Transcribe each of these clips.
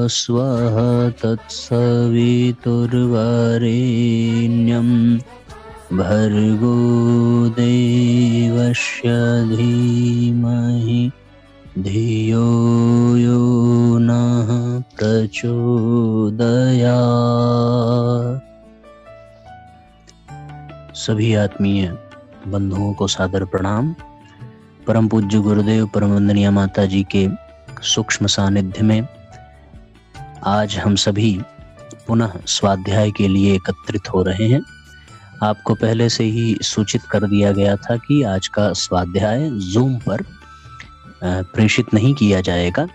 स्वः तत्सवितुर्वरेण्यं भर्गो देवस्य धीमहि धियो यो नः प्रचोदयात्। सभी आत्मीय बंधुओं को सादर प्रणाम। परम पूज्य गुरुदेव परम वंदनीय माता जी के सूक्ष्म सानिध्य में आज हम सभी पुनः स्वाध्याय के लिए एकत्रित हो रहे हैं। आपको पहले से ही सूचित कर दिया गया था कि आज का स्वाध्याय जूम पर प्रेषित नहीं किया जाएगा,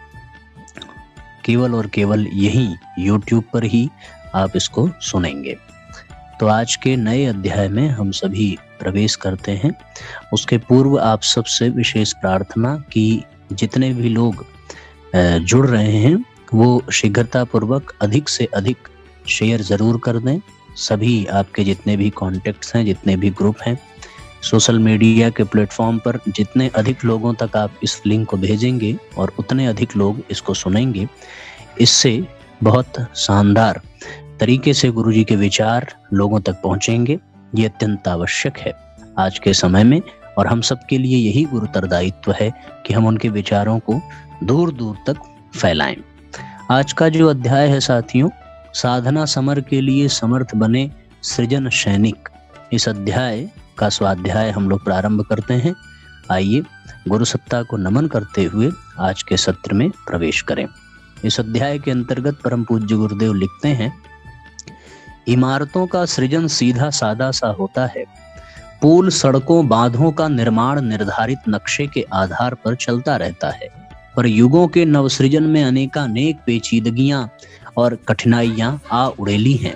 केवल और केवल यही यूट्यूब पर ही आप इसको सुनेंगे। तो आज के नए अध्याय में हम सभी प्रवेश करते हैं। उसके पूर्व आप सबसे विशेष प्रार्थना कि जितने भी लोग जुड़ रहे हैं वो शीघ्रता पूर्वक अधिक से अधिक शेयर जरूर कर दें। सभी आपके जितने भी कॉन्टेक्ट्स हैं, जितने भी ग्रुप हैं, सोशल मीडिया के प्लेटफॉर्म पर जितने अधिक लोगों तक आप इस लिंक को भेजेंगे और उतने अधिक लोग इसको सुनेंगे। इससे बहुत शानदार तरीके से गुरुजी के विचार लोगों तक पहुंचेंगे। ये अत्यंत आवश्यक है आज के समय में, और हम सबके लिए यही गुरुतर दायित्व है कि हम उनके विचारों को दूर दूर तक फैलाएं। आज का जो अध्याय है साथियों, साधना समर के लिए समर्थ बने सृजन सैनिक, इस अध्याय का स्वाध्याय हम लोग प्रारंभ करते हैं। आइए गुरु सत्ता को नमन करते हुए आज के सत्र में प्रवेश करें। इस अध्याय के अंतर्गत परम पूज्य गुरुदेव लिखते हैं, इमारतों का सृजन सीधा सादा सा होता है। पुल, सड़कों, बांधों का निर्माण निर्धारित नक्शे के आधार पर चलता रहता है, पर युगों के नवसृजन में अनेकानेक पेचीदगियां और कठिनाइयां आ उड़ेली हैं।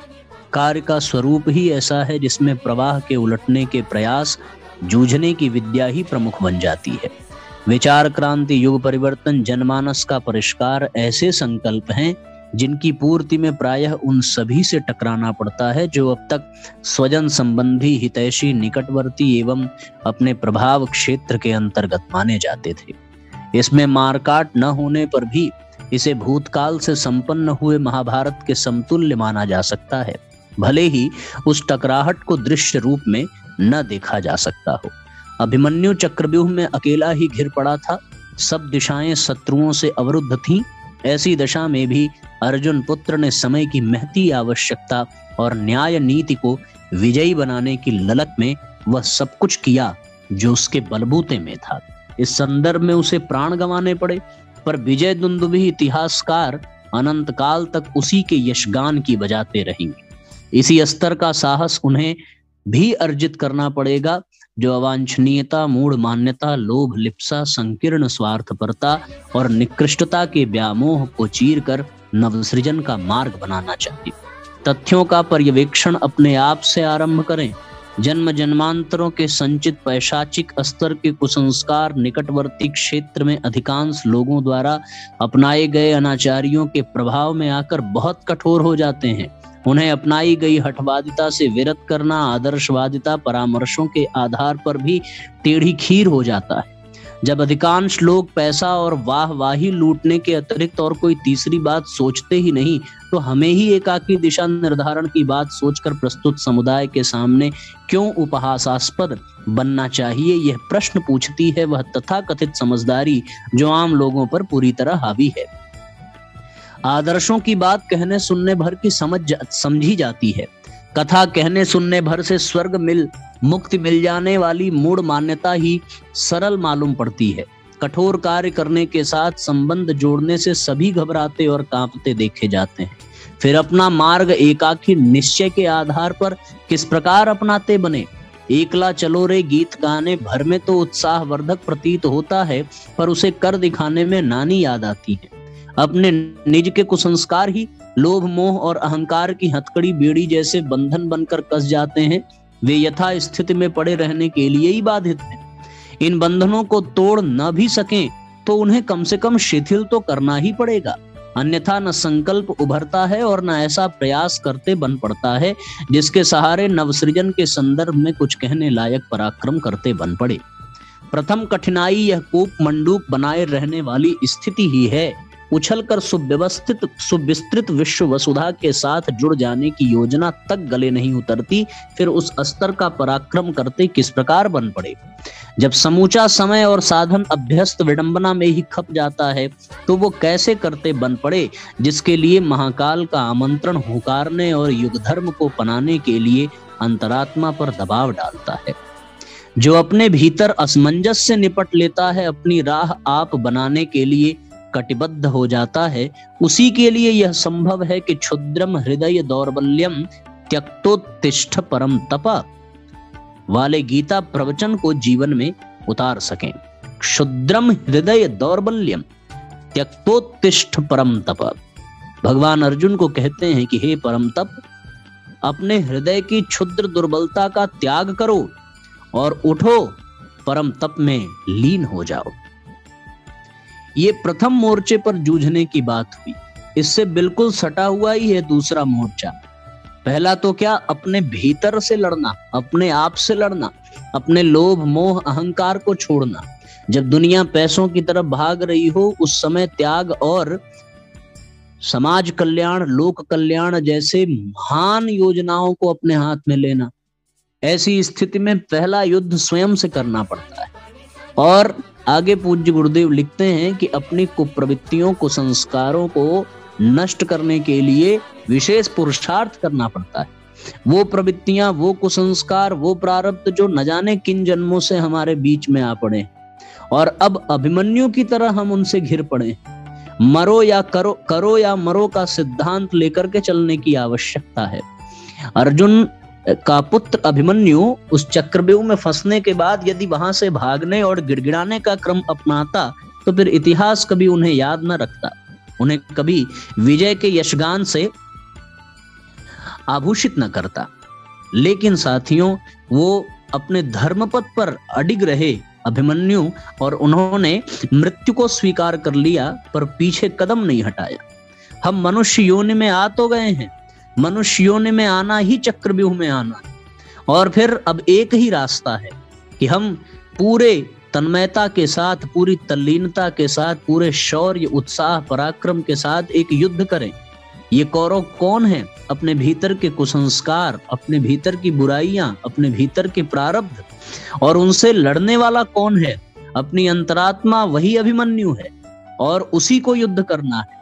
कार्य का स्वरूप ही ऐसा है जिसमें प्रवाह के उलटने के प्रयास, जूझने की विद्या ही प्रमुख बन जाती है। विचार क्रांति, युग परिवर्तन, जनमानस का परिष्कार ऐसे संकल्प हैं जिनकी पूर्ति में प्रायः उन सभी से टकराना पड़ता है जो अब तक स्वजन संबंधी, हितैषी, निकटवर्ती एवं अपने प्रभाव क्षेत्र के अंतर्गत माने जाते थे। इसमें मारकाट न होने पर भी इसे भूतकाल से संपन्न हुए महाभारत के समतुल्य माना जा सकता है, भले ही उस टकराहट को दृश्य रूप में न देखा जा सकता हो। अभिमन्यु चक्रव्यूह में अकेला ही घिर पड़ा था, सब दिशाएं शत्रुओं से अवरुद्ध थीं। ऐसी दशा में भी अर्जुन पुत्र ने समय की महती आवश्यकता और न्याय नीति को विजयी बनाने की ललक में वह सब कुछ किया जो उसके बलबूते में था। इस संदर्भ में उसे प्राण गंवाने पड़े, पर विजय दुंदुभी इतिहासकार अनंत काल तक उसी के यशगान की बजाते रहेंगे। इसी स्तर का साहस उन्हें भी अर्जित करना पड़ेगा जो अवांछनीयता, मूढ़ मान्यता, लोभ, लिप्सा, संकीर्ण स्वार्थपरता और निकृष्टता के व्यामोह को चीरकर नवसृजन का मार्ग बनाना चाहिए। तथ्यों का पर्यवेक्षण अपने आप से आरंभ करें। जन्म जन्मांतरों के संचित पैशाचिक स्तर के कुसंस्कार निकटवर्ती क्षेत्र में अधिकांश लोगों द्वारा अपनाए गए अनाचारियों के प्रभाव में आकर बहुत कठोर हो जाते हैं। उन्हें अपनाई गई हठवादिता से विरत करना आदर्शवादिता परामर्शों के आधार पर भी टेढ़ी खीर हो जाता है। जब अधिकांश लोग पैसा और वाहवाही लूटने के अतिरिक्त और कोई तीसरी बात सोचते ही नहीं, तो हमें ही एकाकी दिशा निर्धारण की बात सोचकर प्रस्तुत समुदाय के सामने क्यों उपहासास्पद बनना चाहिए, यह प्रश्न पूछती है वह तथाकथित समझदारी जो आम लोगों पर पूरी तरह हावी है। आदर्शों की बात कहने सुनने भर की समझी जाती है। कथा कहने सुनने भर से स्वर्ग मुक्ति मिल जाने वाली मूढ़ मान्यता ही सरल मालूम पड़ती है। कठोर कार्य करने के साथ संबंध जोड़ने से सभी घबराते और कांपते देखे जाते हैं। फिर अपना मार्ग एकाकी निश्चय के आधार पर किस प्रकार अपनाते बने। एकला चलो रे गीत गाने भर में तो उत्साहवर्धक प्रतीत होता है, पर उसे कर दिखाने में नानी याद आती है। अपने निज के कुसंस्कार ही लोभ, मोह और अहंकार की हथकड़ी बेड़ी जैसे बंधन बनकर कस जाते हैं। वे यथा स्थिति में पड़े रहने के लिए ही बाधित हैं। इन बंधनों को तोड़ न भी सकें तो उन्हें कम से कम शिथिल तो करना ही पड़ेगा, अन्यथा न संकल्प उभरता है और न ऐसा प्रयास करते बन पड़ता है जिसके सहारे नवसृजन के संदर्भ में कुछ कहने लायक पराक्रम करते बन पड़े। प्रथम कठिनाई यह कूप मंडूक बनाए रहने वाली स्थिति ही है। उछलकर सुव्यवस्थित सुविस्तृत विश्व वसुधा के साथ जुड़ जाने की योजना तक गले नहीं उतरती, फिर उस स्तर का पराक्रम करते किस प्रकार बन पड़े। जब समूचा समय और साधन अभ्यस्त विडंबना में ही खप जाता है तो वो कैसे करते बन पड़े, जिसके लिए महाकाल का आमंत्रण हुंकारने और युग धर्म को पनाने के लिए अंतरात्मा पर दबाव डालता है। जो अपने भीतर असमंजस से निपट लेता है, अपनी राह आप बनाने के लिए कटिबद्ध हो जाता है, उसी के लिए यह संभव है कि क्षुद्रम हृदय दौर्बल्यम त्यक्तोत्तिष्ठ परम तप वाले गीता प्रवचन को जीवन में उतार सकें। क्षुद्रम हृदय दौर्बल्यम त्यक्तोत्तिष्ठ परम तप। भगवान अर्जुन को कहते हैं कि हे परम तप, अपने हृदय की क्षुद्र दुर्बलता का त्याग करो और उठो, परम तप में लीन हो जाओ। ये प्रथम मोर्चे पर जूझने की बात हुई। इससे बिल्कुल सटा हुआ ही है दूसरा मोर्चा। पहला तो क्या, अपने भीतर से लड़ना, अपने आप से लड़ना, अपने लोभ मोह अहंकार को छोड़ना। जब दुनिया पैसों की तरफ भाग रही हो, उस समय त्याग और समाज कल्याण, लोक कल्याण जैसे महान योजनाओं को अपने हाथ में लेना। ऐसी स्थिति में पहला युद्ध स्वयं से करना पड़ता है। और आगे पूज्य गुरुदेव लिखते हैं कि अपनी कुप्रवृत्तियों को, संस्कारों को नष्ट करने के लिए विशेष पुरुषार्थ करना पड़ता है। वो प्रवृत्तियां, वो कुसंस्कार, वो प्रारब्ध जो न जाने किन जन्मों से हमारे बीच में आ पड़े और अब अभिमन्यु की तरह हम उनसे घिर पड़े। मरो या करो, करो या मरो का सिद्धांत लेकर के चलने की आवश्यकता है। अर्जुन का पुत्र अभिमन्यु उस चक्रव्यूह में फंसने के बाद यदि वहां से भागने और गिड़गिड़ाने का क्रम अपनाता तो फिर इतिहास कभी उन्हें याद न रखता, उन्हें कभी विजय के यशगान से आभूषित न करता। लेकिन साथियों, वो अपने धर्मपथ पर अडिग रहे अभिमन्यु, और उन्होंने मृत्यु को स्वीकार कर लिया पर पीछे कदम नहीं हटाया। हम मनुष्य योनि में आ तो गए हैं, मनुष्य योनि में आना ही चक्रव्यूह में आना है। और फिर अब एक ही रास्ता है कि हम पूरे तन्मयता के साथ, पूरी तल्लीनता के साथ, पूरे शौर्य, उत्साह, पराक्रम के साथ एक युद्ध करें। ये कौरव कौन है? अपने भीतर के कुसंस्कार, अपने भीतर की बुराइयां, अपने भीतर के प्रारब्ध। और उनसे लड़ने वाला कौन है? अपनी अंतरात्मा, वही अभिमन्यु है और उसी को युद्ध करना है।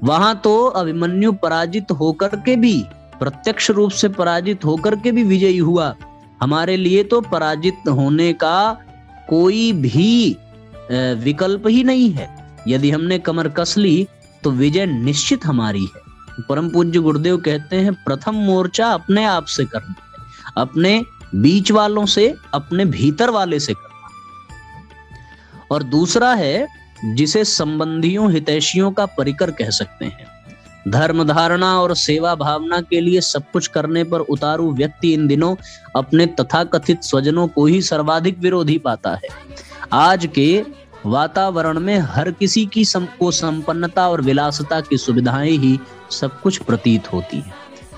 वहां तो अभिमन्यु पराजित होकर के भी, प्रत्यक्ष रूप से पराजित होकर के भी विजयी हुआ। हमारे लिए तो पराजित होने का कोई भी विकल्प ही नहीं है। यदि हमने कमर कस ली तो विजय निश्चित हमारी है। परम पूज्य गुरुदेव कहते हैं, प्रथम मोर्चा अपने आप से करना है, अपने बीच वालों से, अपने भीतर वाले से करना। और दूसरा है जिसे संबंधियों, हितैषियों का परिकर कह सकते हैं। धर्म धारणा और सेवा भावना के लिए सब कुछ करने पर उतारू व्यक्ति इन दिनों अपने तथाकथित स्वजनों को ही सर्वाधिक विरोधी पाता है। आज के वातावरण में हर किसी की को संपन्नता और विलासता की सुविधाएं ही सब कुछ प्रतीत होती है।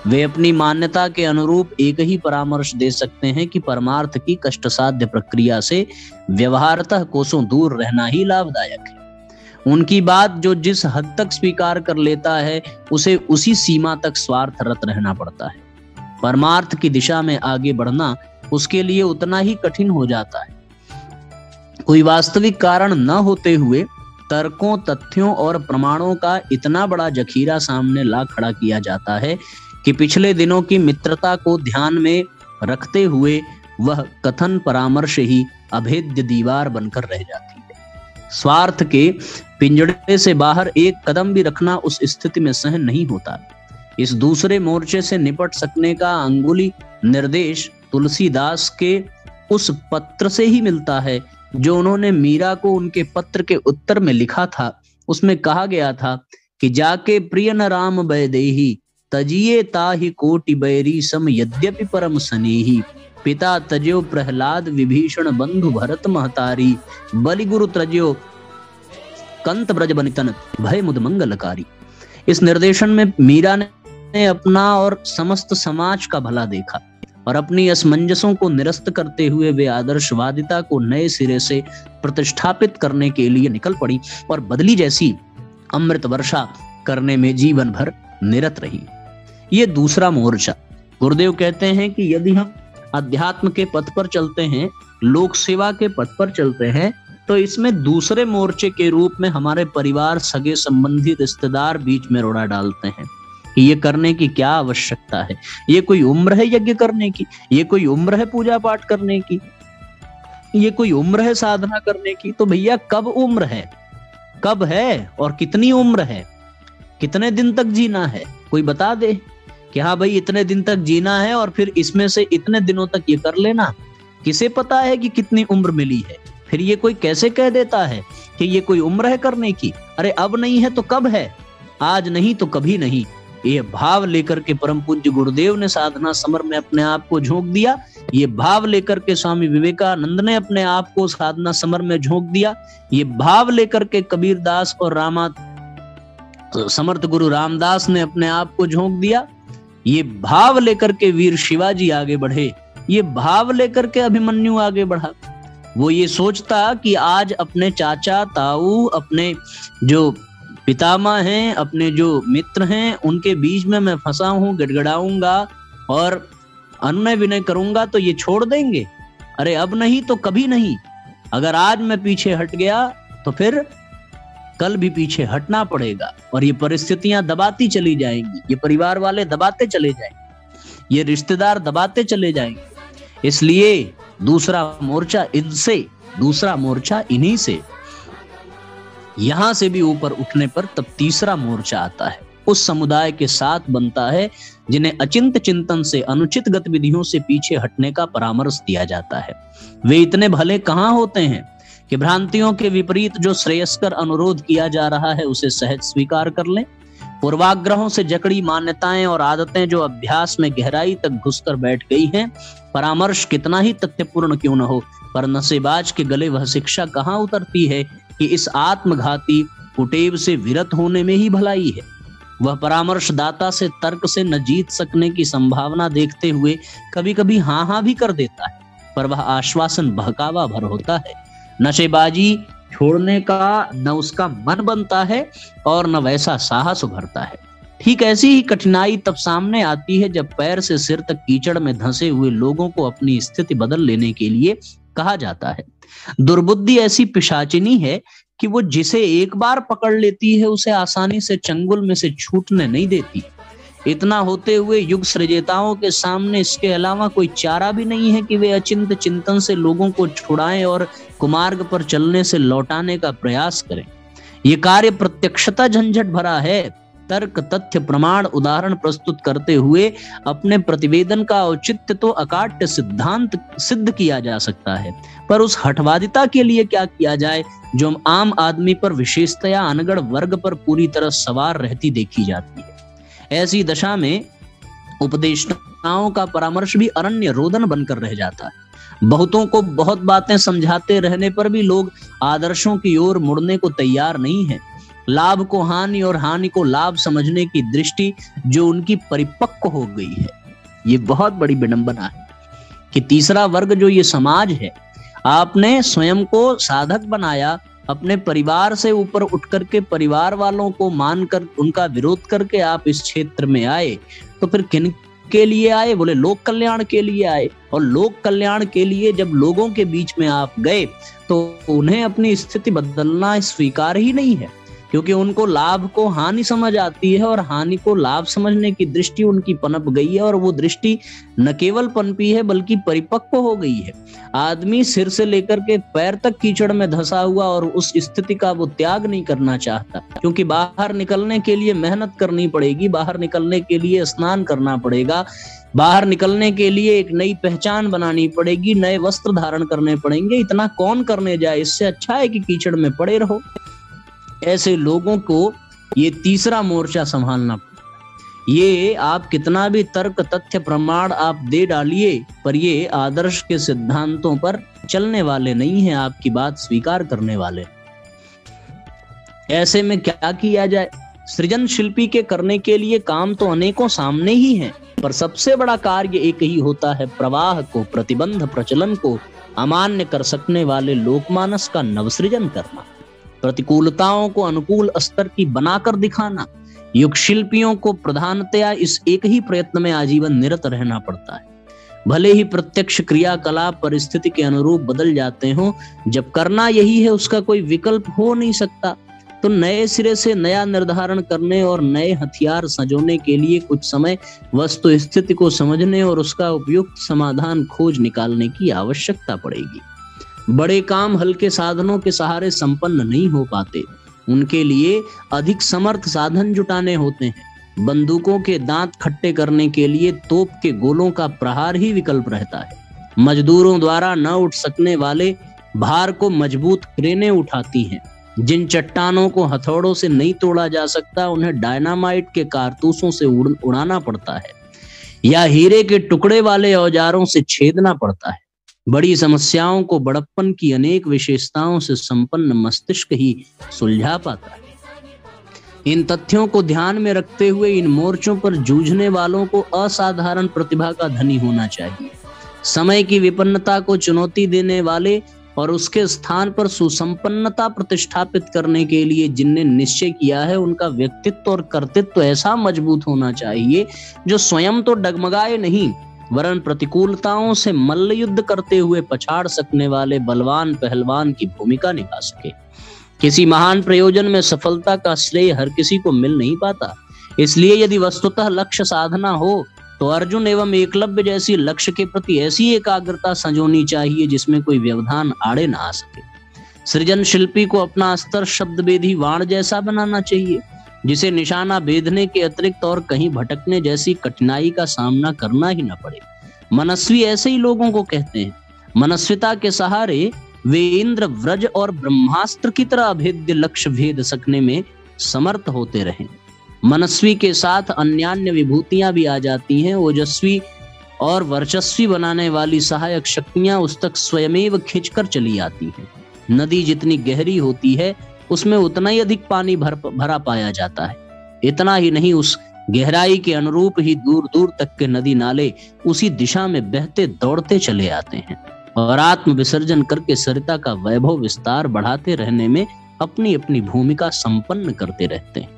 वे अपनी मान्यता के अनुरूप एक ही परामर्श दे सकते हैं कि परमार्थ की कष्टसाध्य प्रक्रिया से व्यवहारतः कोसों दूर रहना ही लाभदायक है। उनकी बात जो जिस हद तक स्वीकार कर लेता है, उसे उसी सीमा तक स्वार्थरत रहना पड़ता है। परमार्थ की दिशा में आगे बढ़ना उसके लिए उतना ही कठिन हो जाता है। कोई वास्तविक कारण न होते हुए तर्कों, तथ्यों और प्रमाणों का इतना बड़ा जखीरा सामने ला खड़ा किया जाता है कि पिछले दिनों की मित्रता को ध्यान में रखते हुए वह कथन परामर्श ही अभेद्य दीवार बनकर रह जाती है। स्वार्थ के पिंजड़े से बाहर एक कदम भी रखना उस स्थिति में सहन नहीं होता। इस दूसरे मोर्चे से निपट सकने का अंगुली निर्देश तुलसीदास के उस पत्र से ही मिलता है जो उन्होंने मीरा को उनके पत्र के उत्तर में लिखा था। उसमें कहा गया था कि जाके प्रिय न राम बैदेही, तजिए ताहि कोटि बैरी सम यद्यपि परम स्नेही, पिता तज्यो प्रहलाद विभीषण बंधु भरत महतारी, बलि गुरु तज्यो कंत ब्रज बनितन भय मुद मंगलकारी। इस निर्देशन में मीरा ने अपना और समस्त समाज का भला देखा और अपनी असमंजसों को निरस्त करते हुए वे आदर्शवादिता को नए सिरे से प्रतिष्ठापित करने के लिए निकल पड़ी और बदली जैसी अमृत वर्षा करने में जीवन भर निरत रही। ये दूसरा मोर्चा। गुरुदेव कहते हैं कि यदि हम अध्यात्म के पथ पर चलते हैं, लोक सेवा के पथ पर चलते हैं, तो इसमें दूसरे मोर्चे के रूप में हमारे परिवार, सगे संबंधी, रिश्तेदार बीच में रोड़ा डालते हैं कि ये करने की क्या आवश्यकता है, ये कोई उम्र है यज्ञ करने की, ये कोई उम्र है पूजा पाठ करने की, ये कोई उम्र है साधना करने की। तो भैया कब उम्र है, कब है और कितनी उम्र है, कितने दिन तक जीना है, कोई बता दे कि हाँ भाई इतने दिन तक जीना है और फिर इसमें से इतने दिनों तक ये कर लेना। किसे पता है कि कितनी उम्र मिली है? फिर ये कोई कैसे कह देता है कि ये कोई उम्र है करने की? अरे अब नहीं है तो कब है? आज नहीं तो कभी नहीं। ये भाव लेकर के परम पूज्य गुरुदेव ने साधना समर में अपने आप को झोंक दिया। ये भाव लेकर के स्वामी विवेकानंद ने अपने आप को साधना समर में झोंक दिया। ये भाव लेकर के कबीरदास और समर्थ गुरु रामदास ने अपने आप को झोंक दिया। ये भाव लेकर के वीर शिवाजी आगे बढ़े। ये भाव लेकर के अभिमन्यु आगे बढ़ा। वो ये सोचता कि आज अपने चाचा ताऊ, अपने जो पितामह हैं, अपने जो मित्र हैं, उनके बीच में मैं फंसा हूं, गड़गड़ाऊंगा और अनुनय विनय करूंगा तो ये छोड़ देंगे। अरे अब नहीं तो कभी नहीं। अगर आज मैं पीछे हट गया तो फिर कल भी पीछे हटना पड़ेगा और ये परिस्थितियां दबाती चली जाएंगी, ये परिवार वाले दबाते चले जाएंगे, ये रिश्तेदार दबाते चले जाएंगे। इसलिए दूसरा मोर्चा इनसे, दूसरा मोर्चा इन्हीं से। यहां से भी ऊपर उठने पर तब तीसरा मोर्चा आता है, उस समुदाय के साथ बनता है जिन्हें अचिंत चिंतन से, अनुचित गतिविधियों से पीछे हटने का परामर्श दिया जाता है। वे इतने भले कहां होते हैं कि भ्रांतियों के विपरीत जो श्रेयस्कर अनुरोध किया जा रहा है उसे सहज स्वीकार कर लें। पूर्वाग्रहों से जकड़ी मान्यताएं और आदतें जो अभ्यास में गहराई तक घुसकर बैठ गई हैं, परामर्श कितना ही तथ्यपूर्ण क्यों न हो, पर नशेबाज के गले वह शिक्षा कहां उतरती है कि इस आत्मघाती कुटेव से विरत होने में ही भलाई है। वह परामर्शदाता से तर्क से न जीत सकने की संभावना देखते हुए कभी कभी हाँ भी कर देता है, पर वह आश्वासन बहकावा भर होता है। नशेबाजी छोड़ने का न उसका मन बनता है और न वैसा साहस उभरता है। ठीक ऐसी ही कठिनाई तब सामने आती है जब पैर से सिर तक कीचड़ में धंसे हुए लोगों को अपनी स्थिति बदल लेने के लिए कहा जाता है। दुर्बुद्धि ऐसी पिशाचिनी है कि वो जिसे एक बार पकड़ लेती है उसे आसानी से चंगुल में से छूटने नहीं देती। इतना होते हुए युग सृजेताओं के सामने इसके अलावा कोई चारा भी नहीं है कि वे अचिंत चिंतन से लोगों को छुड़ाएं और कुमार्ग पर चलने से लौटाने का प्रयास करें। ये कार्य प्रत्यक्षता झंझट भरा है। तर्क, तथ्य, प्रमाण, उदाहरण प्रस्तुत करते हुए अपने प्रतिवेदन का औचित्य तो अकाट्य सिद्धांत सिद्ध किया जा सकता है, पर उस हठवादिता के लिए क्या किया जाए जो आम आदमी पर, विशेषतया अनगढ़ वर्ग पर पूरी तरह सवार रहती देखी जाती है। ऐसी दशा में उपदेष्टाओं का परामर्श भी अरण्य रोदन बनकर रह जाता है। बहुतों को बहुत बातें समझाते रहने पर भी लोग आदर्शों की ओर मुड़ने को तैयार नहीं है। लाभ को हानि और हानि को लाभ समझने की दृष्टि जो उनकी परिपक्व हो गई है, ये बहुत बड़ी विडंबना है कि तीसरा वर्ग जो ये समाज है, आपने स्वयं को साधक बनाया, अपने परिवार से ऊपर उठ करके परिवार वालों को मानकर उनका विरोध करके आप इस क्षेत्र में आए, तो फिर किन के लिए आए? बोले लोक कल्याण के लिए आए। और लोक कल्याण के लिए जब लोगों के बीच में आप गए तो उन्हें अपनी स्थिति बदलना स्वीकार ही नहीं है, क्योंकि उनको लाभ को हानि समझ आती है और हानि को लाभ समझने की दृष्टि उनकी पनप गई है, और वो दृष्टि न केवल पनपी है बल्कि परिपक्व हो गई है। आदमी सिर से लेकर के पैर तक कीचड़ में धंसा हुआ और उस स्थिति का वो त्याग नहीं करना चाहता, क्योंकि बाहर निकलने के लिए मेहनत करनी पड़ेगी, बाहर निकलने के लिए स्नान करना पड़ेगा, बाहर निकलने के लिए एक नई पहचान बनानी पड़ेगी, नए वस्त्र धारण करने पड़ेंगे। इतना कौन करने जाए? इससे अच्छा है कि कीचड़ में पड़े रहो। ऐसे लोगों को ये तीसरा मोर्चा संभालना पड़ता है। ये आप कितना भी तर्क, तथ्य, प्रमाण आप दे डालिए, पर ये आदर्श के सिद्धांतों पर चलने वाले नहीं हैं, आपकी बात स्वीकार करने वाले। ऐसे में क्या किया जाए? सृजन शिल्पी के करने के लिए काम तो अनेकों सामने ही हैं, पर सबसे बड़ा कार्य एक ही होता है, प्रवाह को, प्रतिबंध, प्रचलन को अमान्य कर सकने वाले लोकमानस का नवसृजन करना। प्रतिकूलताओं को अनुकूल स्तर की बनाकर दिखाना, युग शिल्पियों को प्रधानतया इस एक ही प्रयत्न में आजीवन निरत रहना पड़ता है। भले ही प्रत्यक्ष क्रियाकलाप परिस्थिति के अनुरूप बदल जाते हों, जब करना यही है उसका कोई विकल्प हो नहीं सकता, तो नए सिरे से नया निर्धारण करने और नए हथियार सजोने के लिए कुछ समय वस्तु स्थिति को समझने और उसका उपयुक्त समाधान खोज निकालने की आवश्यकता पड़ेगी। बड़े काम हल्के साधनों के सहारे संपन्न नहीं हो पाते, उनके लिए अधिक समर्थ साधन जुटाने होते हैं। बंदूकों के दांत खट्टे करने के लिए तोप के गोलों का प्रहार ही विकल्प रहता है। मजदूरों द्वारा न उठ सकने वाले भार को मजबूत क्रेनें उठाती हैं। जिन चट्टानों को हथौड़ों से नहीं तोड़ा जा सकता, उन्हें डायनामाइट के कारतूसों से उड़ाना पड़ता है या हीरे के टुकड़े वाले औजारों से छेदना पड़ता है। बड़ी समस्याओं को बड़प्पन की अनेक विशेषताओं से संपन्न मस्तिष्क ही सुलझा पाता है। इन तथ्यों को ध्यान में रखते हुए इन मोर्चों पर जूझने वालों को असाधारण प्रतिभा का धनी होना चाहिए। समय की विपन्नता को चुनौती देने वाले और उसके स्थान पर सुसंपन्नता प्रतिष्ठापित करने के लिए जिनने निश्चय किया है, उनका व्यक्तित्व और कर्तृत्व ऐसा मजबूत होना चाहिए जो स्वयं तो डगमगाए नहीं, वरन प्रतिकूलताओं से मल्ल युद्ध करते हुए पछाड़ सकने वाले बलवान पहलवान की भूमिका निभा सके। किसी महान प्रयोजन में सफलता का श्रेय हर किसी को मिल नहीं पाता, इसलिए यदि वस्तुतः लक्ष्य साधना हो तो अर्जुन एवं एकलव्य जैसी लक्ष्य के प्रति ऐसी एकाग्रता संजोनी चाहिए जिसमें कोई व्यवधान आड़े न आ सके। सृजन शिल्पी को अपना स्तर शब्द भेदी वाण जैसा बनाना चाहिए, जिसे निशाना भेदने के अतिरिक्त और कहीं भटकने जैसी कठिनाई का सामना करना ही न पड़े। मनस्वी ऐसे ही लोगों को कहते हैं। मनस्विता के सहारे वे इंद्र, व्रज और ब्रह्मास्त्र की तरह अभेद्य लक्ष्य भेद सकने में समर्थ होते रहे। मनस्वी के साथ अन्यान्य विभूतियां भी आ जाती हैं। ओजस्वी और वर्चस्वी बनाने वाली सहायक शक्तियां उस तक स्वयमेव खिंचकर चली आती हैं। नदी जितनी गहरी होती है उसमें उतना ही अधिक पानी भरा पाया जाता है। इतना ही नहीं, उस गहराई के अनुरूप ही दूर दूर तक के नदी नाले उसी दिशा में बहते दौड़ते चले आते हैं और आत्म विसर्जन करके सरिता का वैभव विस्तार बढ़ाते रहने में अपनी अपनी भूमिका संपन्न करते रहते हैं।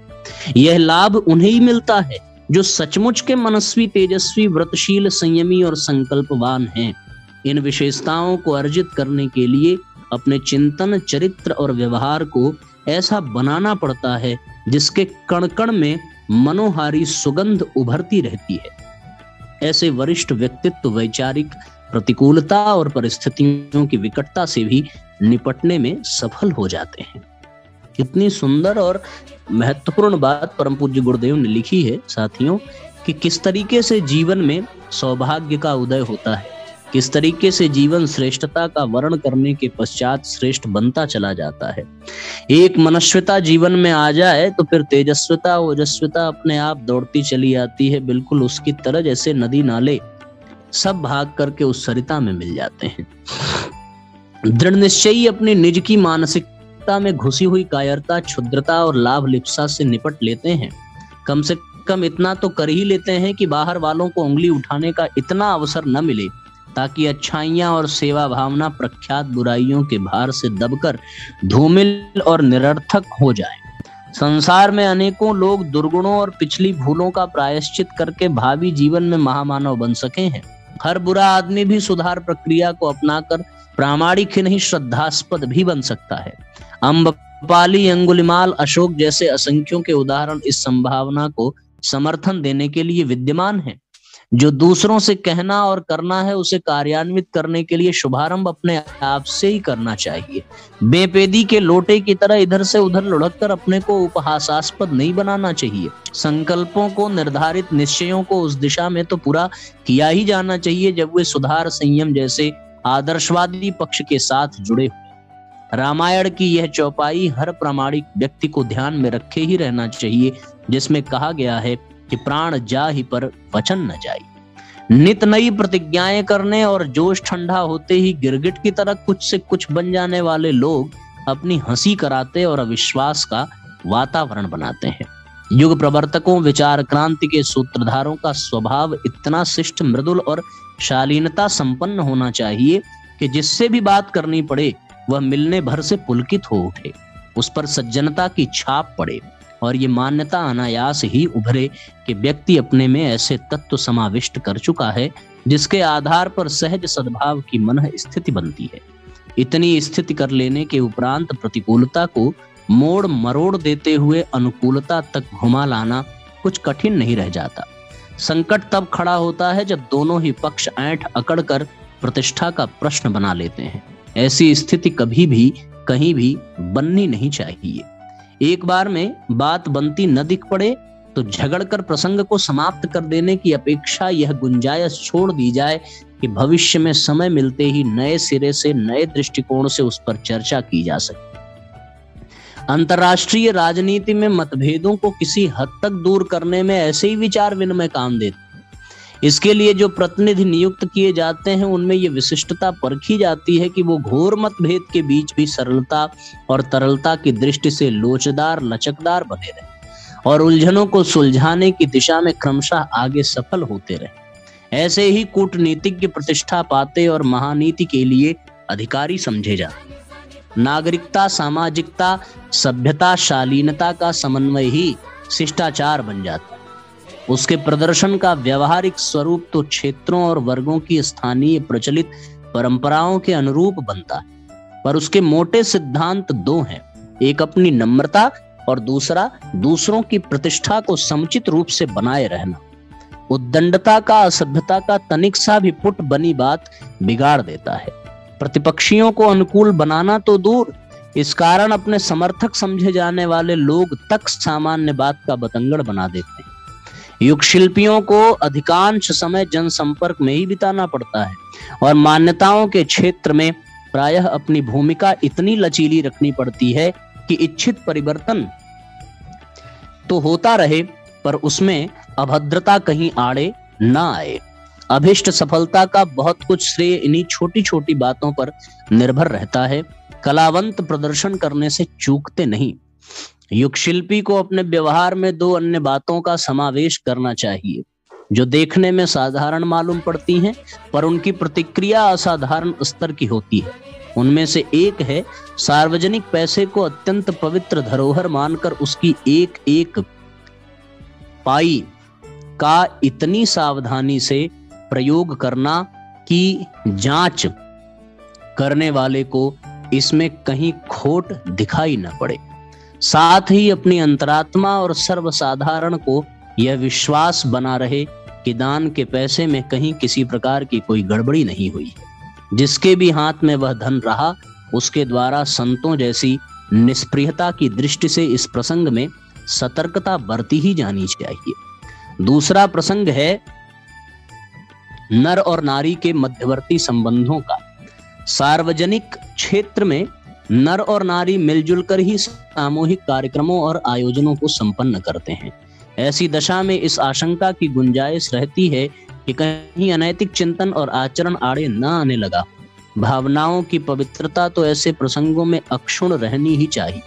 यह लाभ उन्हें ही मिलता है जो सचमुच के मनस्वी, तेजस्वी, व्रतशील, संयमी और संकल्पवान हैं। इन विशेषताओं को अर्जित करने के लिए अपने चिंतन, चरित्र और व्यवहार को ऐसा बनाना पड़ता है जिसके कण कण में मनोहारी सुगंध उभरती रहती है। ऐसे वरिष्ठ व्यक्तित्व वैचारिक प्रतिकूलता और परिस्थितियों की विकटता से भी निपटने में सफल हो जाते हैं। कितनी सुंदर और महत्वपूर्ण बात परम पूज्य गुरुदेव ने लिखी है साथियों, कि किस तरीके से जीवन में सौभाग्य का उदय होता है, किस तरीके से जीवन श्रेष्ठता का वर्ण करने के पश्चात श्रेष्ठ बनता चला जाता है। एक मनस्विता जीवन में आ जाए तो फिर तेजस्विता, ओजस्विता अपने आप दौड़ती चली आती है, बिल्कुल उसकी तरह जैसे नदी नाले सब भाग करके उस सरिता में मिल जाते हैं। दृढ़ निश्चयी अपनी निज की मानसिकता में घुसी हुई कायरता, क्षुद्रता और लाभ लिप्सा से निपट लेते हैं। कम से कम इतना तो कर ही लेते हैं कि बाहर वालों को उंगली उठाने का इतना अवसर न मिले ताकि अच्छाइयां और सेवा भावना प्रख्यात बुराइयों के भार से दबकर धूमिल और निरर्थक हो जाए। संसार में अनेकों लोग दुर्गुणों और पिछली भूलों का प्रायश्चित करके भावी जीवन में महामानव बन सके हैं। हर बुरा आदमी भी सुधार प्रक्रिया को अपनाकर प्रामाणिक ही नहीं, श्रद्धास्पद भी बन सकता है। अम्बपाली, अंगुलिमाल, अशोक जैसे असंख्यों के उदाहरण इस संभावना को समर्थन देने के लिए विद्यमान हैं। जो दूसरों से कहना और करना है उसे कार्यान्वित करने के लिए शुभारंभ अपने आप से ही करना चाहिए। बेपेदी के लोटे की तरह इधर से उधर लुढ़ककर अपने को उपहासास्पद नहीं बनाना चाहिए। संकल्पों को, निर्धारित निश्चयों को उस दिशा में तो पूरा किया ही जाना चाहिए जब वे सुधार, संयम जैसे आदर्शवादी पक्ष के साथ जुड़े हुए। रामायण की यह चौपाई हर प्रामाणिक व्यक्ति को ध्यान में रखे ही रहना चाहिए, जिसमें कहा गया है कि प्राण जा ही पर वचन न जाए। नित नई प्रतिज्ञाएं करने और जोश ठंडा होते ही गिरगिट की तरह कुछ से कुछ बन जाने वाले लोग अपनी हंसी कराते और अविश्वास का वातावरण बनाते हैं। युग प्रवर्तकों, विचार क्रांति के सूत्रधारों का स्वभाव इतना शिष्ट, मृदुल और शालीनता संपन्न होना चाहिए कि जिससे भी बात करनी पड़े वह मिलने भर से पुलकित हो उठे। उस पर सज्जनता की छाप पड़े और ये मान्यता अनायास ही उभरे कि व्यक्ति अपने में ऐसे तत्व समाविष्ट कर चुका है जिसके आधार पर सहज सद्भाव की मन स्थिति बनती है। इतनी स्थिति कर लेने के उपरांत प्रतिकूलता को मोड़ मरोड़ देते हुए अनुकूलता तक घुमा लाना कुछ कठिन नहीं रह जाता। संकट तब खड़ा होता है जब दोनों ही पक्ष ऐंठ अकड़ कर प्रतिष्ठा का प्रश्न बना लेते हैं। ऐसी स्थिति कभी भी कहीं भी बननी नहीं चाहिए। एक बार में बात बनती न दिख पड़े तो झगड़कर प्रसंग को समाप्त कर देने की अपेक्षा यह गुंजाइश छोड़ दी जाए कि भविष्य में समय मिलते ही नए सिरे से नए दृष्टिकोण से उस पर चर्चा की जा सके। अंतर्राष्ट्रीय राजनीति में मतभेदों को किसी हद तक दूर करने में ऐसे ही विचार विनिमय काम देते हैं। इसके लिए जो प्रतिनिधि नियुक्त किए जाते हैं उनमें यह विशिष्टता परखी जाती है कि वो घोर मतभेद के बीच भी सरलता और तरलता की दृष्टि से लोचदार लचकदार बने रहे और उलझनों को सुलझाने की दिशा में क्रमशः आगे सफल होते रहे। ऐसे ही कूटनीतिज्ञ प्रतिष्ठा पाते और महानीति के लिए अधिकारी समझे जाते। नागरिकता, सामाजिकता, सभ्यता, शालीनता का समन्वय ही शिष्टाचार बन जाता है। उसके प्रदर्शन का व्यवहारिक स्वरूप तो क्षेत्रों और वर्गों की स्थानीय प्रचलित परंपराओं के अनुरूप बनता है, पर उसके मोटे सिद्धांत दो हैं। एक अपनी नम्रता और दूसरा दूसरों की प्रतिष्ठा को समुचित रूप से बनाए रहना। उद्दंडता का, असभ्यता का तनिक सा भी पुट बनी बात बिगाड़ देता है। प्रतिपक्षियों को अनुकूल बनाना तो दूर, इस कारण अपने समर्थक समझे जाने वाले लोग तक सामान्य बात का बतंगड़ बना देते हैं। युग शिल्पियों को अधिकांश समय जनसंपर्क में ही बिताना पड़ता है और मान्यताओं के क्षेत्र में प्रायः अपनी भूमिका इतनी लचीली रखनी पड़ती है कि इच्छित परिवर्तन तो होता रहे पर उसमें अभद्रता कहीं आड़े ना आए। अभिष्ट सफलता का बहुत कुछ श्रेय इन्हीं छोटी छोटी बातों पर निर्भर रहता है। कलावंत प्रदर्शन करने से चूकते नहीं। युग शिल्पी को अपने व्यवहार में दो अन्य बातों का समावेश करना चाहिए जो देखने में साधारण मालूम पड़ती हैं पर उनकी प्रतिक्रिया असाधारण स्तर की होती है। उनमें से एक है सार्वजनिक पैसे को अत्यंत पवित्र धरोहर मानकर उसकी एक एक पाई का इतनी सावधानी से प्रयोग करना कि जांच करने वाले को इसमें कहीं खोट दिखाई न पड़े। साथ ही अपनी अंतरात्मा और सर्वसाधारण को यह विश्वास बना रहे कि दान के पैसे में कहीं किसी प्रकार की कोई गड़बड़ी नहीं हुई। जिसके भी हाथ में वह धन रहा उसके द्वारा संतों जैसी निष्प्रियता की दृष्टि से इस प्रसंग में सतर्कता बरती ही जानी चाहिए। दूसरा प्रसंग है नर और नारी के मध्यवर्ती संबंधों का। सार्वजनिक क्षेत्र में नर और नारी मिलजुल कर ही सामूहिक कार्यक्रमों और आयोजनों को संपन्न करते हैं। ऐसी दशा में इस आशंका की गुंजाइश रहती है कि कहीं अनैतिक चिंतन और आचरण आड़े न आने लगा। भावनाओं की पवित्रता तो ऐसे प्रसंगों में अक्षुण्ण रहनी ही चाहिए,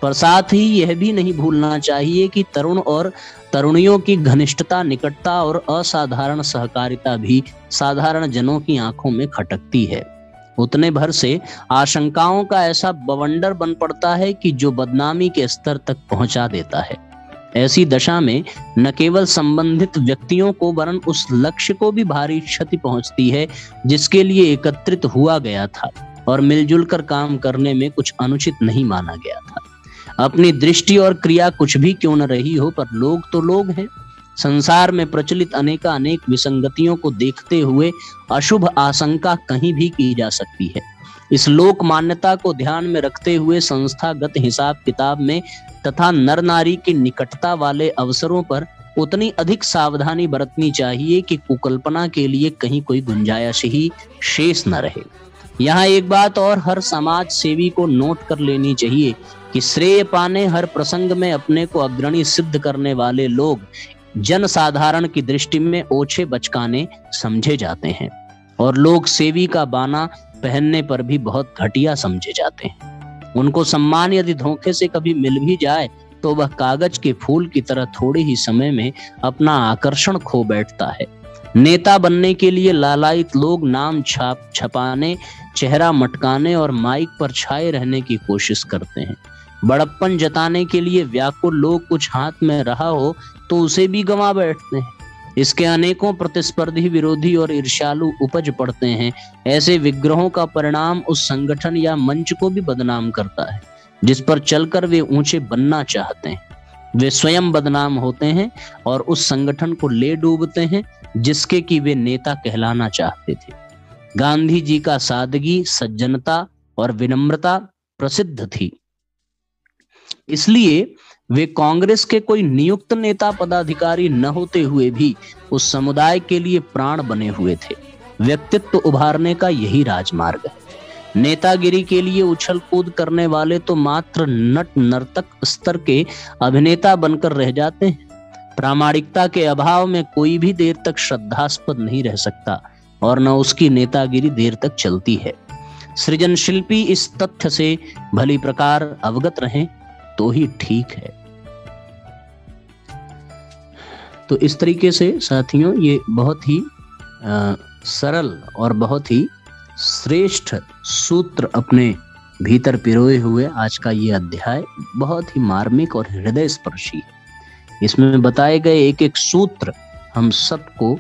पर साथ ही यह भी नहीं भूलना चाहिए कि तरुण और तरुणियों की घनिष्ठता, निकटता और असाधारण सहकारिता भी साधारण जनों की आंखों में खटकती है। उतने भर से आशंकाओं का ऐसा बवंडर बन पड़ता है कि जो बदनामी के स्तर तक पहुंचा देता है। ऐसी दशा में न केवल संबंधित व्यक्तियों को वरन उस लक्ष्य को भी भारी क्षति पहुंचती है जिसके लिए एकत्रित हुआ गया था और मिलजुल कर काम करने में कुछ अनुचित नहीं माना गया था। अपनी दृष्टि और क्रिया कुछ भी क्यों न रही हो, पर लोग तो लोग हैं। संसार में प्रचलित अनेक विसंगतियों को देखते हुए अशुभ आशंका कहीं भी की जा सकती है। इस लोक मान्यता को ध्यान में रखते हुए संस्थागत हिसाब किताब में तथा नर नारी की निकटता वाले अवसरों पर उतनी अधिक सावधानी बरतनी चाहिए कि कुकल्पना के लिए कहीं कोई गुंजाइश ही शेष न रहे। यहाँ एक बात और हर समाज सेवी को नोट कर लेनी चाहिए कि श्रेय पाने हर प्रसंग में अपने को अग्रणी सिद्ध करने वाले लोग जन साधारण की दृष्टि में ओछे बचकाने समझे जाते हैं और लोग सेवी का बाना पहनने पर भी बहुत घटिया समझे जाते हैं। उनको सम्मान यदि धोखे से कभी मिल भी जाए तो वह कागज के फूल की तरह थोड़े ही समय में अपना आकर्षण खो बैठता है। नेता बनने के लिए लालायित लोग नाम छपाने, चेहरा मटकाने और माइक पर छाए रहने की कोशिश करते हैं। बड़प्पन जताने के लिए व्याकुल लोग कुछ हाथ में रहा हो तो उसे भी गंवा बैठते हैं। इसके अनेकों प्रतिस्पर्धी, विरोधी और ईर्ष्यालु उपज पड़ते हैं। ऐसे विग्रहों का परिणाम उस संगठन या मंच को भी बदनाम करता है जिस पर चलकर वे ऊंचे बनना चाहते हैं। वे स्वयं बदनाम होते हैं और उस संगठन को ले डूबते हैं जिसके कि वे नेता कहलाना चाहते थे। गांधी जी का सादगी, सज्जनता और विनम्रता प्रसिद्ध थी, इसलिए वे कांग्रेस के कोई नियुक्त नेता पदाधिकारी न होते हुए भी उस समुदाय के लिए प्राण बने हुए थे। व्यक्तित्व उभारने का यही राजमार्ग है। नेतागिरी के लिए उछल कूद करने वाले तो मात्र नट नर्तक स्तर के अभिनेता बनकर रह जाते हैं। प्रामाणिकता के अभाव में कोई भी देर तक श्रद्धास्पद नहीं रह सकता और न उसकी नेतागिरी देर तक चलती है। सृजनशिल्पी इस तथ्य से भली प्रकार अवगत रहें तो ही ठीक है। तो इस तरीके से साथियों, ये बहुत ही सरल और बहुत ही श्रेष्ठ सूत्र अपने भीतर पिरोए हुए आज का ये अध्याय बहुत ही मार्मिक और हृदय स्पर्शी है। इसमें बताए गए एक एक सूत्र हम सबको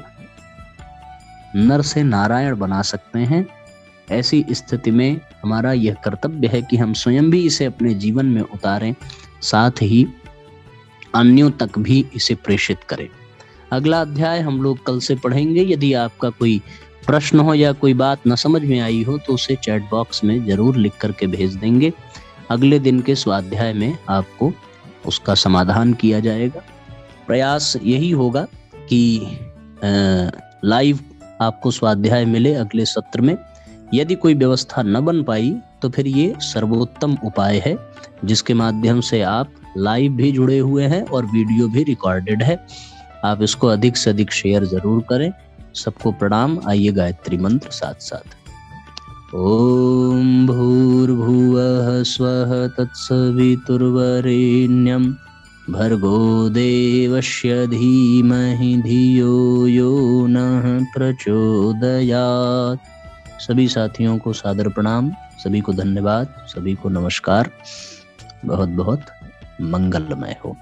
नर से नारायण बना सकते हैं। ऐसी स्थिति में हमारा यह कर्तव्य है कि हम स्वयं भी इसे अपने जीवन में उतारें, साथ ही अन्यों तक भी इसे प्रेषित करें। अगला अध्याय हम लोग कल से पढ़ेंगे। यदि आपका कोई प्रश्न हो या कोई बात न समझ में आई हो तो उसे चैट बॉक्स में जरूर लिख करके भेज देंगे। अगले दिन के स्वाध्याय में आपको उसका समाधान किया जाएगा। प्रयास यही होगा कि लाइव आपको स्वाध्याय मिले अगले सत्र में। यदि कोई व्यवस्था न बन पाई तो फिर ये सर्वोत्तम उपाय है जिसके माध्यम से आप लाइव भी जुड़े हुए हैं और वीडियो भी रिकॉर्डेड है। आप इसको अधिक से अधिक शेयर जरूर करें। सबको प्रणाम। आइए गायत्री मंत्र साथ साथ। ओम भूर्भुवः स्वः तत्सवितुर्वरेण्यं भर्गो देवस्य धीमहि धियो यो नः प्रचोदयात्। सभी साथियों को सादर प्रणाम, सभी को धन्यवाद, सभी को नमस्कार। बहुत बहुत मंगलमय हो।